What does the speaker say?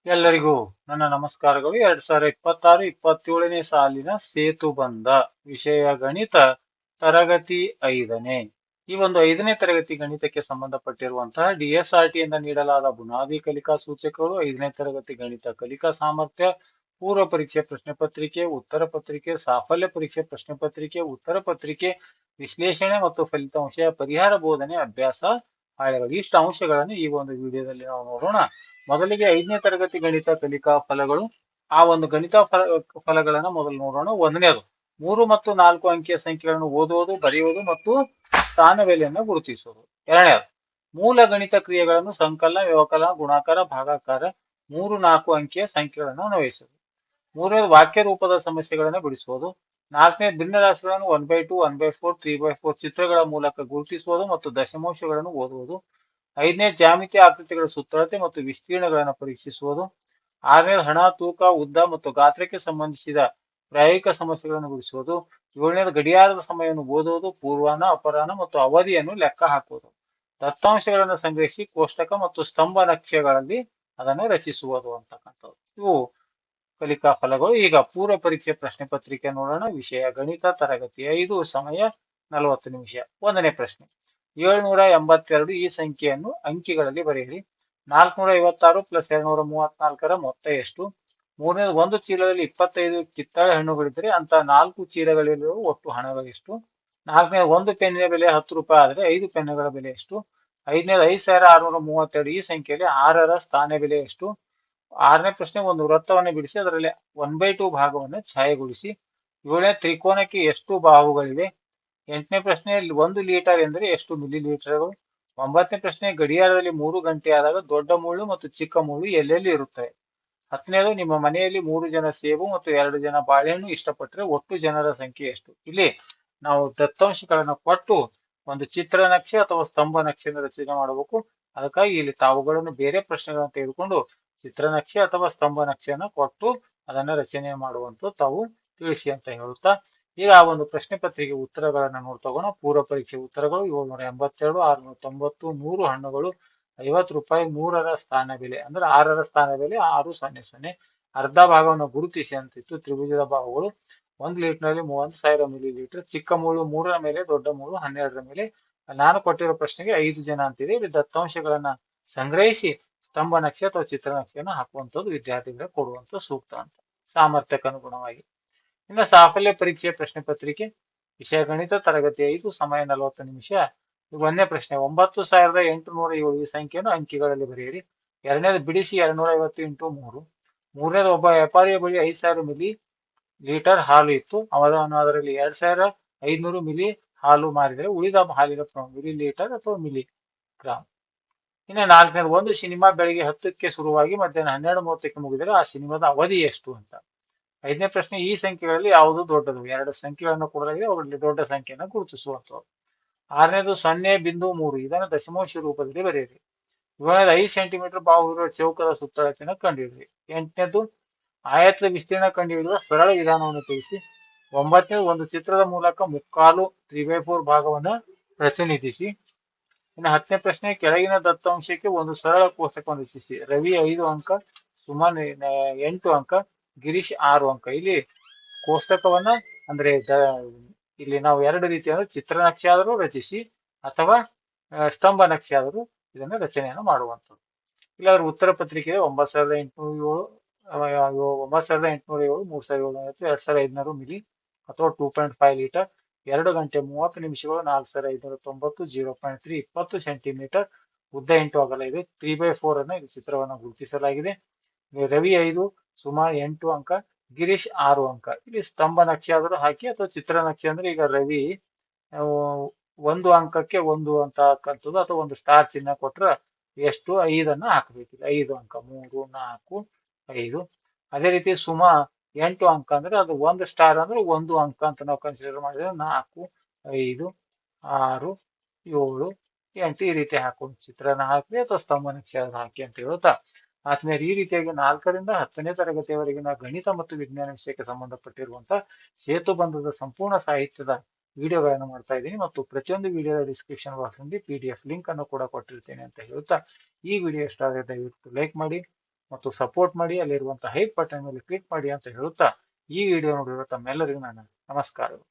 ಎಲ್ಲರಿಗೂ ನನ್ನ ನಮಸ್ಕಾರಗಳು. 2026-27ನೇ ಸಾಲಿನ ಸೇತುಬಂಧ ವಿಷಯ ಗಣಿತ ತರಗತಿ 5ನೇ. ಈ ಒಂದು 5ನೇ ತರಗತಿ ಗಣಿತಕ್ಕೆ ಸಂಬಂಧಪಟ್ಟಿರುವಂತಹ DSRT ಇಂದ ನೀಡಲಾದ ಬುನಾದಿ ಕಲಿಕಾ ಸೂಚಕಗಳು, 5ನೇ ತರಗತಿ ಗಣಿತ ಕಲಿಕಾ ಸಾಮರ್ಥ್ಯ, ಪೂರ್ವ ಪರೀಕ್ಷೆ ಪ್ರಶ್ನೆ ಪತ್ರಿಕೆ, ಉತ್ತರ ಪತ್ರಿಕೆ, ಸಾಫಲ್ಯ ಪರೀಕ್ಷೆ ಪ್ರಶ್ನೆ ಪತ್ರಿಕೆ, ಉತ್ತರ ಪತ್ರಿಕೆ, ವಿಶ್ಲೇಷಣೆ ಮತ್ತು ಫಲಿತಾಂಶ, ಪರಿಹಾರ ಬೋಧನೆ, ಅಭ್ಯಾಸ ಹಾಳೆಗಳು. ಇಷ್ಟು ಅಂಶಗಳನ್ನು ಈ ಒಂದು ವಿಡಿಯೋದಲ್ಲಿ ನಾವು ನೋಡೋಣ. ಮೊದಲಿಗೆ 5ನೇ ತರಗತಿ ಗಣಿತ ಕಲಿಕಾ ಫಲಗಳು. ಆ ಒಂದು ಗಣಿತ ಫಲಗಳನ್ನ ಮೊದಲು ನೋಡೋಣ. ಒಂದನೇದು 3 ಮತ್ತು 4 ಅಂಕಿಯ ಸಂಖ್ಯೆಗಳನ್ನು ಓದುವುದು, ಬರೆಯುವುದು ಮತ್ತು ಸ್ಥಾನ ಬೆಲೆಯನ್ನು ಗುರುತಿಸುವುದು. ಎರಡನೇದು ಮೂಲ ಗಣಿತ ಕ್ರಿಯೆಗಳನ್ನು ಸಂಕಲನ, ವ್ಯವಕಲನ, ಗುಣಾಕಾರ, ಭಾಗಾಕಾರ 3, 4 ಅಂಕಿಯ ಸಂಖ್ಯೆಗಳನ್ನು ಅನ್ವಯಿಸುವುದು. ಮೂರನೇದು ವಾಕ್ಯ ರೂಪದ ಸಮಸ್ಯೆಗಳನ್ನು ಬಿಡಿಸುವುದು. ನಾಲ್ಕನೇ ಭಿನ್ನರಾಶಿಗಳನ್ನು 1/2, 1/4, 3/4 ಚಿತ್ರಗಳ ಮೂಲಕ ಗುರುತಿಸುವುದು ಮತ್ತು ದಶಮಾಂಶಗಳನ್ನು ಓದುವುದು. ಐದನೇ ಜ್ಯಾಮಿತಿ ಆಕೃತಿಗಳ ಸುತ್ತಳತೆ ಮತ್ತು ವಿಸ್ತೀರ್ಣಗಳನ್ನು ಪರೀಕ್ಷಿಸುವುದು. ಆರನೇ ಹಣ, ತೂಕ, ಉದ್ದ ಮತ್ತು ಗಾತ್ರಕ್ಕೆ ಸಂಬಂಧಿಸಿದ ಪ್ರಾಯೋಗಿಕ ಸಮಸ್ಯೆಗಳನ್ನು ಗುರುತಿಸುವುದು. ಏಳನೇದು ಗಡಿಯಾರದ ಸಮಯವನ್ನು ಓದುವುದು, ಪೂರ್ವಾಹ್ನ, ಅಪರಾಹ್ನ ಮತ್ತು ಅವಧಿಯನ್ನು ಲೆಕ್ಕ ಹಾಕುವುದು. ದತ್ತಾಂಶಗಳನ್ನು ಸಂಗ್ರಹಿಸಿ ಕೋಷ್ಟಕ ಮತ್ತು ಸ್ತಂಭ ನಕ್ಷೆಗಳಲ್ಲಿ ಅದನ್ನು ರಚಿಸುವುದು ಅಂತಕ್ಕಂಥದ್ದು. ಇವು ಕಲಿಕಾ ಫಲಗಳು. ಈಗ ಪೂರ್ವ ಪರೀಕ್ಷೆ ಪ್ರಶ್ನೆ ಪತ್ರಿಕೆ ನೋಡೋಣ. ವಿಷಯ ಗಣಿತ ತರಗತಿ 5, ಸಮಯ 40 ನಿಮಿಷ. ಒಂದನೇ ಪ್ರಶ್ನೆ, 782 ಈ ಸಂಖ್ಯೆಯನ್ನು ಅಂಕಿಗಳಲ್ಲಿ ಬರೆಯಿರಿ. 456 ಪ್ಲಸ್ 234ರ ಮೊತ್ತ ಎಷ್ಟು? ಮೂರನೇದು, ಒಂದು ಚೀಲದಲ್ಲಿ 25 ಕಿತ್ತಳೆ ಹಣ್ಣುಗಳಿದ್ದರೆ ಅಂತ 4 ಚೀಲಗಳಲ್ಲಿರುವ ಒಟ್ಟು ಹಣಗಳೆಷ್ಟು? ನಾಲ್ಕನೇದು, ಒಂದು ಪೆನ್ನಿನ ಬೆಲೆ 10 ರೂಪಾಯಿ ಆದರೆ 5 ಪೆನ್ನುಗಳ ಬೆಲೆ ಎಷ್ಟು? ಐದನೇದು, 5632 ಈ ಸಂಖ್ಯೆಯಲ್ಲಿ 6ರ ಸ್ಥಾನ ಬೆಲೆ ಎಷ್ಟು? ಆರನೇ ಪ್ರಶ್ನೆ, ಒಂದು ವೃತ್ತವನ್ನು ಬಿಡಿಸಿ ಅದರಲ್ಲಿ 1/2 ಭಾಗವನ್ನು ಛಾಯೆಗೊಳಿಸಿ. ಏಳನೇ, ತ್ರಿಕೋನಕ್ಕೆ ಎಷ್ಟು ಬಾಹುಗಳಿವೆ? ಎಂಟನೇ ಪ್ರಶ್ನೆ, 1 ಲೀಟರ್ ಎಂದರೆ ಎಷ್ಟು ಮಿಲಿ ಲೀಟರ್ಗಳು? ಒಂಬತ್ತನೇ ಪ್ರಶ್ನೆ, ಗಡಿಯಾರದಲ್ಲಿ 3 ಗಂಟೆ ಆದಾಗ ದೊಡ್ಡ ಮುಳ್ಳು ಮತ್ತು ಚಿಕ್ಕ ಮುಳ್ಳು ಎಲ್ಲೆಲ್ಲಿ ಇರುತ್ತವೆ? ಹತ್ತನೇದು, ನಿಮ್ಮ ಮನೆಯಲ್ಲಿ 3 ಜನ ಸೇಬು ಮತ್ತು 2 ಜನ ಬಾಳೆಹಣ್ಣು ಇಷ್ಟಪಟ್ಟರೆ ಒಟ್ಟು ಜನರ ಸಂಖ್ಯೆ ಎಷ್ಟು? ಇಲ್ಲಿ ನಾವು ದತ್ತಾಂಶಗಳನ್ನು ಕೊಟ್ಟು ಒಂದು ಚಿತ್ರ ನಕ್ಷೆ ಅಥವಾ ಸ್ತಂಭ ನಕ್ಷೆಯನ್ನು ರಚನೆ ಮಾಡಬೇಕು. ಅದಕ್ಕಾಗಿ ಇಲ್ಲಿ ತಾವುಗಳನ್ನು ಬೇರೆ ಪ್ರಶ್ನೆಗಳನ್ನು ತೆಗೆದುಕೊಂಡು ಚಿತ್ರ ನಕ್ಷೆ ಅಥವಾ ಸ್ತಂಭ ನಕ್ಷೆಯನ್ನು ಕೊಟ್ಟು ಅದನ್ನ ರಚನೆ ಮಾಡುವಂತ ತಾವು ತಿಳಿಸಿ ಅಂತ ಹೇಳುತ್ತಾ, ಈಗ ಆ ಒಂದು ಪ್ರಶ್ನೆ ಪತ್ರಿಕೆ ಉತ್ತರಗಳನ್ನ ನೋಡ್ತಗೋಣ. ಪೂರ್ವ ಪರೀಕ್ಷೆ ಉತ್ತರಗಳು: 782, 690, 100 ಹಣ್ಣುಗಳು, 50 ರೂಪಾಯಿ, 3ರ ಸ್ಥಾನ ಬೆಲೆ ಅಂದ್ರೆ 6ರ ಸ್ಥಾನ ಬೆಲೆ 600. ಅರ್ಧ ಭಾಗವನ್ನು ಗುರುತಿಸಿ ಅಂತಿತ್ತು. ತ್ರಿಭುಜದ ಬಾಹುಗಳು: 1 ಲೀಟರ್ನಲ್ಲಿ 30,000 ಮಿಲಿ ಲೀಟರ್. ಚಿಕ್ಕ ಮುಳ್ಳು 3ರ ಮೇಲೆ, ದೊಡ್ಡ ಮುಳ್ಳು 12ರ ಮೇಲೆ. ನಾನು ಕೊಟ್ಟಿರೋ ಪ್ರಶ್ನೆಗೆ 5 ಜನ ಅಂತಿದೆ. ಇಲ್ಲಿ ದತ್ತಾಂಶಗಳನ್ನ ಸಂಗ್ರಹಿಸಿ ಸ್ತಂಭ ನಕ್ಷೆ ಅಥವಾ ಚಿತ್ರ ನಕ್ಷೆಯನ್ನು ಹಾಕುವಂಥದ್ದು ವಿದ್ಯಾರ್ಥಿಗಳಿಗೆ ಕೊಡುವಂತ ಸೂಕ್ತ ಅಂತ, ಸಾಮರ್ಥ್ಯಕ್ಕೆ ಅನುಗುಣವಾಗಿ. ಇನ್ನು ಸಾಫಲ್ಯ ಪರೀಕ್ಷೆಯ ಪ್ರಶ್ನೆ ಪತ್ರಿಕೆ, ವಿಷಯ ಗಣಿತ ತರಗತಿ 5, ಸಮಯ 40 ನಿಮಿಷ. ಒಂದನೇ ಪ್ರಶ್ನೆ, 9,807 ಈ ಸಂಖ್ಯೆಯನ್ನು ಅಂಕಿಗಳಲ್ಲಿ ಬರೆಯಿರಿ. ಎರಡನೇದು, ಬಿಡಿಸಿ 250 ಇಂಟು 3. ಮೂರನೇದು, ಒಬ್ಬ ವ್ಯಾಪಾರಿಯ ಬಳಿ 5,000 ಮಿಲಿ ಲೀಟರ್ ಹಾಲು ಇತ್ತು. ಅವನು ಅದರಲ್ಲಿ 2,500 ಮಿಲಿ ಹಾಲು ಮಾರಿದರೆ ಉಳಿದ ಹಾಲಿನ ಪ್ರಮಾಣ ಮಿಲಿ ಲೀಟರ್ ಅಥವಾ ಮಿಲಿ ಗ್ರಾಮ್. ಇನ್ನು ನಾಲ್ಕನೇದು, ಒಂದು ಸಿನಿಮಾ ಬೆಳಿಗ್ಗೆ 10ಕ್ಕೆ ಶುರುವಾಗಿ ಮಧ್ಯಾಹ್ನ 12:30ಕ್ಕೆ ಮುಗಿದರೆ ಆ ಸಿನಿಮಾದ ಅವಧಿ ಎಷ್ಟು ಅಂತ. ಐದನೇ ಪ್ರಶ್ನೆ, ಈ ಸಂಖ್ಯೆಗಳಲ್ಲಿ ಯಾವುದು ದೊಡ್ಡದು? 2 ಸಂಖ್ಯೆಗಳನ್ನು ಕೊಡಲಾಗಿದೆ, ಅವುಗಳಲ್ಲಿ ದೊಡ್ಡ ಸಂಖ್ಯೆಯನ್ನು ಗುರುತಿಸುವಂಥದ್ದು. ಆರನೇದು, 0.3 ಇದನ್ನು ದಶಮಾಂಶ ರೂಪದಲ್ಲಿ ಬರೆಯಿರಿ. ಏಳನೇದು, 5 ಸೆಂಟಿಮೀಟರ್ ಬಾಹು ಇರುವ ಚೌಕದ ಸುತ್ತಳತೆಯನ್ನು ಕಂಡುಹಿಡಿಯಿರಿ. ಎಂಟನೇದು, ಆಯತದ ವಿಸ್ತೀರ್ಣ ಕಂಡುಹಿಡಿಯುವ ಸರಳ ವಿಧಾನವನ್ನು ತಿಳಿಸಿ. ಒಂಬತ್ತನೇದು, ಒಂದು ಚಿತ್ರದ ಮೂಲಕ ಮುಕ್ಕಾಲು 3/4 ಭಾಗವನ್ನು ಪ್ರತಿನಿಧಿಸಿ. ಇನ್ನು 10ನೇ ಪ್ರಶ್ನೆ, ಕೆಳಗಿನ ದತ್ತಾಂಶಕ್ಕೆ ಒಂದು ಸರಳ ಕೋಷ್ಟಕವನ್ನು ರಚಿಸಿ. ರವಿ 5 ಅಂಕ, ಸುಮನ್ 8 ಅಂಕ, ಗಿರೀಶ್ 6 ಅಂಕ. ಇಲ್ಲಿ ಕೋಷ್ಟಕವನ್ನ ಅಂದ್ರೆ ಇಲ್ಲಿ ನಾವು ಎರಡು ರೀತಿ ಅಂದ್ರೆ ಚಿತ್ರ ನಕ್ಷೆ ಆದರೂ ರಚಿಸಿ ಅಥವಾ ಸ್ತಂಭ ನಕ್ಷೆ ಆದರೂ ಇದನ್ನ ರಚನೆಯನ್ನು ಮಾಡುವಂಥದ್ದು. ಇಲ್ಲಾದ್ರೆ ಉತ್ತರ ಪತ್ರಿಕೆ 9,807, 9,807, 3,750, 2,500 ಮಿಲಿ ಅಥವಾ 2.5 ಲೀಟರ್, 2 ಗಂಟೆ 30 ನಿಮಿಷಗಳು, 4,590, 0.3 20 ಸೆಂಟಿಮೀಟರ್ ಉದ್ದ, 8 ಅಗಲ ಇದೆ. 3/4 ಅನ್ನ ಇಲ್ಲಿ ಚಿತ್ರವನ್ನು ಗುರುತಿಸಲಾಗಿದೆ. ರವಿ 5, ಸುಮಾರು 8 ಅಂಕ, ಗಿರೀಶ್ 6 ಅಂಕ. ಇಲ್ಲಿ ಸ್ತಂಭ ನಕ್ಷೆ ಆದರೂ ಹಾಕಿ ಅಥವಾ ಚಿತ್ರ ನಕ್ಷೆ ಅಂದ್ರೆ ಈಗ ರವಿ 1 ಅಂಕಕ್ಕೆ 1 ಅಂತ ಹಾಕಂಥದ್ದು ಅಥವಾ ಒಂದು ಸ್ಟಾರ್ ಚಿಹ್ನ ಕೊಟ್ರೆ ಎಷ್ಟು 5ಅನ್ನ ಹಾಕಬೇಕು. 5 ಅಂಕ, 3, 4, 5. ಅದೇ ರೀತಿ ಸುಮಾ 8 ಅಂಕ ಅಂದ್ರೆ ಅದು 1 ಸ್ಟಾರ್ ಅಂದ್ರೆ 1 ಅಂಕ ಅಂತ ನಾವು ಕನ್ಸಿಡರ್ ಮಾಡಿದ್ರೆ 4, 5, 6, 7, 8 ಈ ರೀತಿ ಹಾಕೊಂಡು ಚಿತ್ರನ ಹಾಕಿ ಅಥವಾ ಸ್ತಂಭ ನಕ್ಷೆ ಹಾಕಿ ಅಂತ ಹೇಳುತ್ತಾ, ಆದ್ಮೇಲೆ ಈ ರೀತಿಯಾಗಿ 4ರಿಂದ 10ನೇ ತರಗತಿಯವರೆಗಿನ ಗಣಿತ ಮತ್ತು ವಿಜ್ಞಾನ ವಿಷಯಕ್ಕೆ ಸಂಬಂಧಪಟ್ಟಿರುವಂತಹ ಸೇತುಬಂಧದ ಸಂಪೂರ್ಣ ಸಾಹಿತ್ಯದ ವಿಡಿಯೋಗಳನ್ನು ಮಾಡ್ತಾ ಇದ್ದೀನಿ ಮತ್ತು ಪ್ರತಿಯೊಂದು ವಿಡಿಯೋದ ಡಿಸ್ಕ್ರಿಪ್ಷನ್ ಬಾಕ್ಸ್ ನಲ್ಲಿ PDF ಲಿಂಕ್ ಅನ್ನು ಕೂಡ ಕೊಟ್ಟಿರ್ತೇನೆ ಅಂತ ಹೇಳುತ್ತಾ, ಈ ವಿಡಿಯೋ ಇಷ್ಟ ಆದರೆ ದಯವಿಟ್ಟು ಲೈಕ್ ಮಾಡಿ ಮತ್ತು ಸಪೋರ್ಟ್ ಮಾಡಿ. ಅಲ್ಲಿರುವಂತಹ ಹೈಪ್ ಬಟನ್ ಮೇಲೆ ಕ್ಲಿಕ್ ಮಾಡಿ ಅಂತ ಹೇಳುತ್ತಾ ಈ ವಿಡಿಯೋ ನೋಡಿರುವ ತಮ್ಮೆಲ್ಲರಿಗೂ ನನ್ನ ನಮಸ್ಕಾರಗಳು.